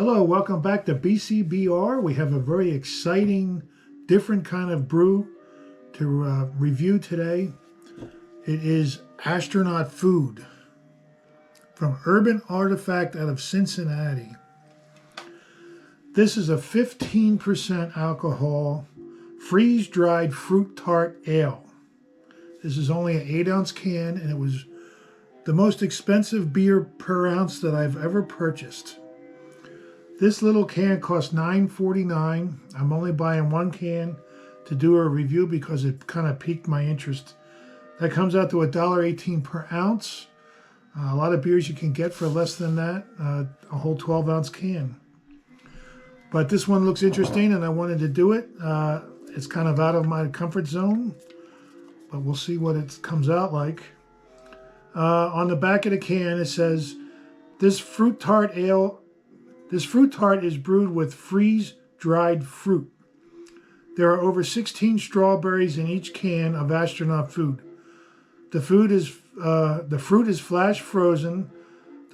Hello, welcome back to BCBR. We have a very exciting, different kind of brew to review today. It is Astronaut Food from Urban Artifact out of Cincinnati. This is a 15% alcohol freeze-dried fruit tart ale. This is only an 8-ounce can, and it was the most expensive beer per ounce that I've ever purchased. This little can costs $9.49. I'm only buying one can to do a review because it kind of piqued my interest. That comes out to $1.18 per ounce. A lot of beers you can get for less than that, a whole 12-ounce can. But this one looks interesting and I wanted to do it. It's kind of out of my comfort zone, but we'll see what it comes out like. On the back of the can it says, this fruit tart is brewed with freeze-dried fruit. There are over 16 strawberries in each can of Astronaut Food. The fruit is flash frozen,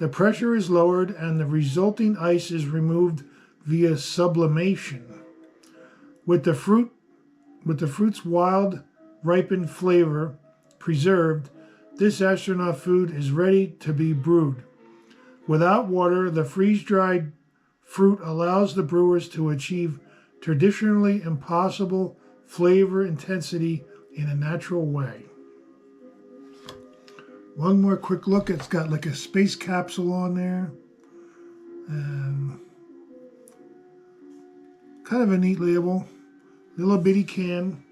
the pressure is lowered, and the resulting ice is removed via sublimation. With the fruit's wild, ripened flavor preserved, this Astronaut Food is ready to be brewed. Without water, the freeze-dried fruit allows the brewers to achieve traditionally impossible flavor intensity in a natural way. One more quick look. It's got like a space capsule on there. And kind of a neat label. Little bitty can.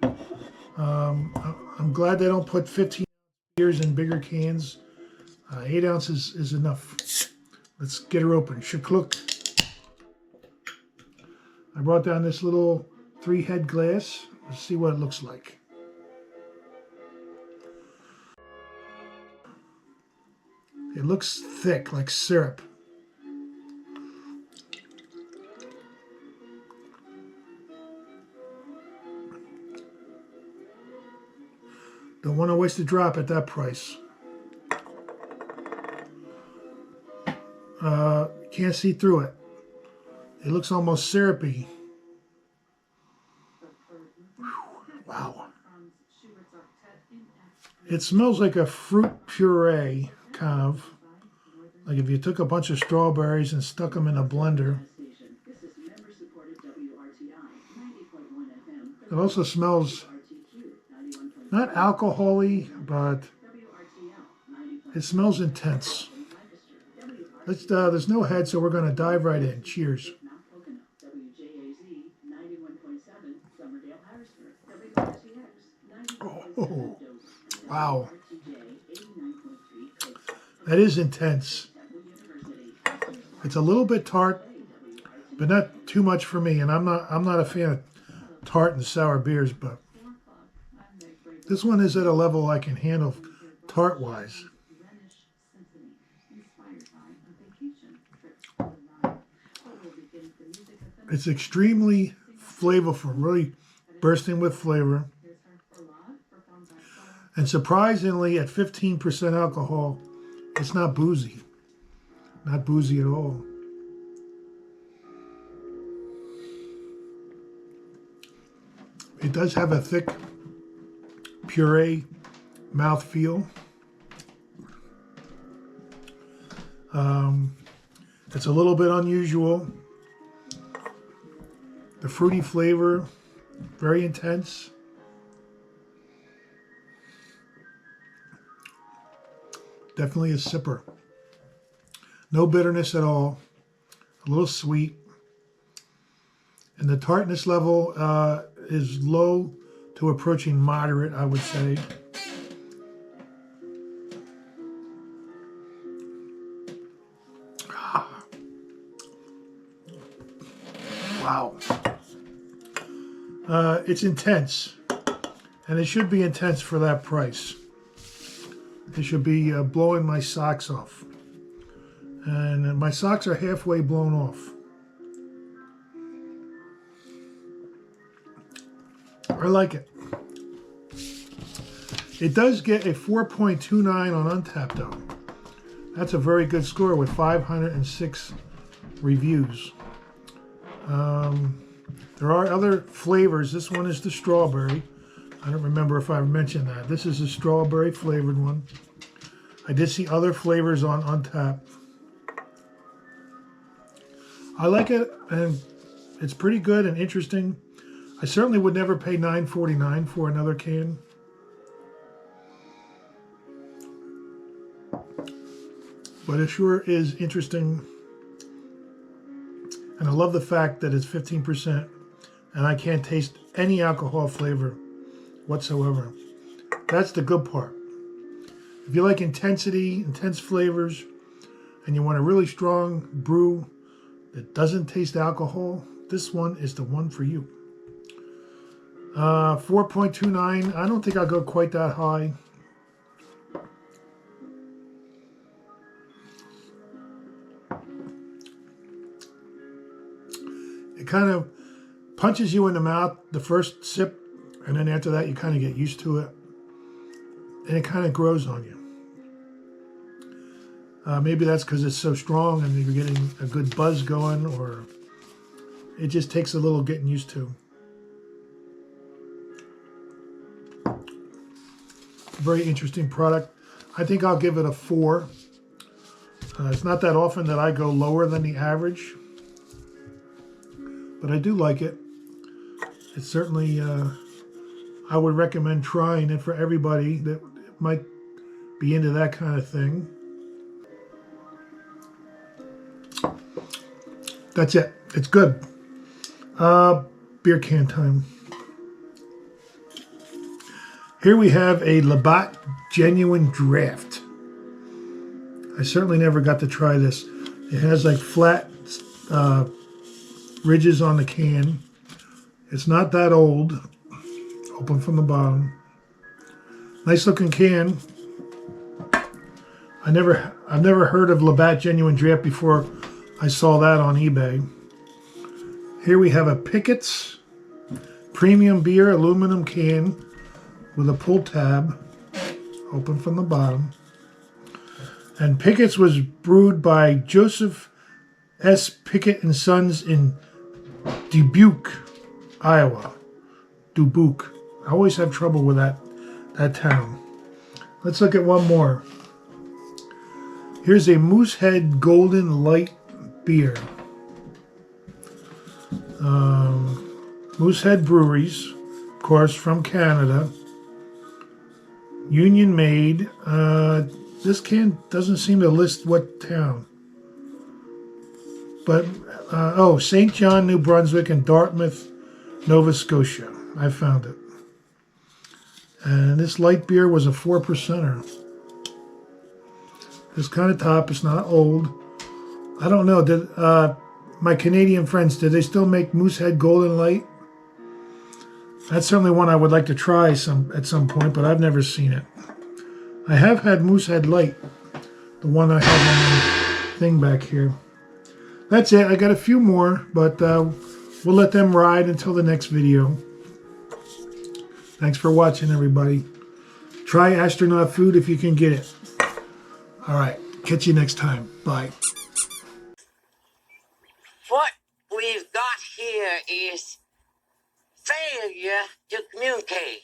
I'm glad they don't put 15 beers in bigger cans. 8 ounces is enough. Let's get her open. Shakluk. I brought down this little 3-head glass. Let's see what it looks like. It looks thick, like syrup. Don't want to waste a drop at that price. Can't see through it. It looks almost syrupy. Wow. It smells like a fruit puree, kind of. Like if you took a bunch of strawberries and stuck them in a blender. It also smells not alcohol-y, but it smells intense. There's no head, so we're going to dive right in. Cheers. Oh, wow. That is intense. It's a little bit tart, but not too much for me. And I'm not a fan of tart and sour beers, but this one is at a level I can handle tart-wise. It's extremely flavorful, really bursting with flavor. And surprisingly, at 15% alcohol, it's not boozy. Not boozy at all. It does have a thick puree mouthfeel. It's a little bit unusual. The fruity flavor, very intense. Definitely a sipper. No bitterness at all. A little sweet. And the tartness level is low to approaching moderate, I would say. Wow. It's intense. And it should be intense for that price. It should be blowing my socks off. And my socks are halfway blown off. I like it. It does get a 4.29 on Untappd though. That's a very good score with 506 reviews. There are other flavors. This one is the strawberry. I don't remember if I mentioned that. This is a strawberry flavored one. I did see other flavors on tap. I like it, and it's pretty good and interesting. I certainly would never pay $9.49 for another can. But it sure is interesting. And I love the fact that it's 15% and I can't taste any alcohol flavor whatsoever. That's the good part. If you like intense flavors, and you want a really strong brew that doesn't taste alcohol, this one is the one for you. 4.29. I don't think I'll go quite that high. It kind of punches you in the mouth the first sip, and then after that you kind of get used to it, and it kind of grows on you. Maybe that's because it's so strong and you're getting a good buzz going, or it just takes a little getting used to. Very interesting product. I think I'll give it a 4. It's not that often that I go lower than the average, but I do like it. It's certainly, I would recommend trying it for everybody that might be into that kind of thing. That's it. It's good. Beer can time. Here we have a Labatt Genuine Draft. I certainly never got to try this. It has like flat ridges on the can. It's not that old. Open from the bottom. Nice looking can. I've never heard of Labatt Genuine Draft before I saw that on eBay. Here we have a Pickett's Premium Beer aluminum can with a pull tab. Open from the bottom. And Pickett's was brewed by Joseph S. Pickett and Sons in Dubuque, Iowa. Dubuque. I always have trouble with that town. Let's look at one more. Here's a Moosehead Golden Light beer. Moosehead Breweries, of course, from Canada. Union made. This can doesn't seem to list what town. But, St. John, New Brunswick, and Dartmouth, Nova Scotia. I found it. And this light beer was a 4%er. This kind of top, it's not old. I don't know, did my Canadian friends, did they still make Moosehead Golden Light? That's certainly one I would like to try at some point, but I've never seen it. I have had Moosehead Light, the one I have on the thing back here. That's it. I got a few more, but we'll let them ride until the next video. Thanks for watching, everybody. Try Astronaut Food if you can get it. All right. Catch you next time. Bye. What we've got here is failure to communicate.